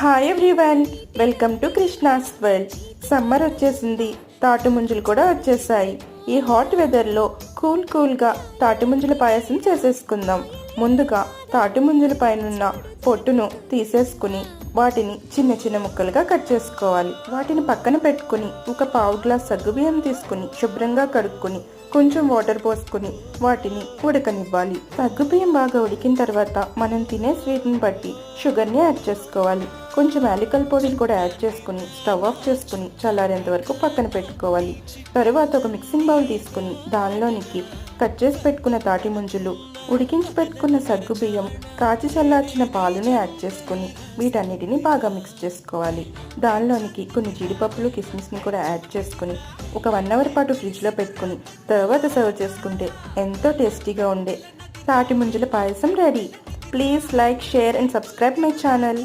Hi everyone, welcome to Krishna's world. Summer వచ్చేసింది, తాటి ముంజలు కూడా వచ్చేసాయి. ఈ హాట్ వెదర్లో కూల్గా తాటి ముంజల పాయసం చేసేసుకుందాం. ముందుగా తాటి ముంజల పైన పొట్టును తీసేసుకుని వాటిని చిన్న చిన్న ముక్కలుగా కట్ చేసుకోవాలి. వాటిని పక్కన పెట్టుకుని ఒక పావు గ్లాస్ సగ్గుబియ్యం తీసుకుని శుభ్రంగా కడుక్కొని కొంచెం వాటర్ పోసుకుని వాటిని ఉడకనివ్వాలి. సగ్గుబియ్యం బాగా ఉడికిన తర్వాత మనం తినే స్వీట్ని బట్టి షుగర్ని యాడ్ చేసుకోవాలి. కొంచెం యాలకుల పొడిని కూడా యాడ్ చేసుకుని స్టవ్ ఆఫ్ చేసుకుని చల్లారేంత వరకు పక్కన పెట్టుకోవాలి. తరువాత ఒక మిక్సింగ్ బౌల్ తీసుకుని దానిలోనికి కట్ చేసి పెట్టుకున్న తాటి ముంజలు, ఉడికించి పెట్టుకున్న సగ్గుబియ్యం, కాచి చల్లార్చిన పాలుని యాడ్ చేసుకుని వీటన్నిటిని బాగా మిక్స్ చేసుకోవాలి. దానిలోనికి కొన్ని జీడిపప్పులు, కిస్మిస్ని కూడా యాడ్ చేసుకుని ఒక 1 అవర్ పాటు ఫ్రిడ్జ్లో పెట్టుకుని తర్వాత సర్వ్ చేసుకుంటే ఎంతో టేస్టీగా ఉండే తాటి ముంజల పాయసం ready. Please like, share and subscribe my channel.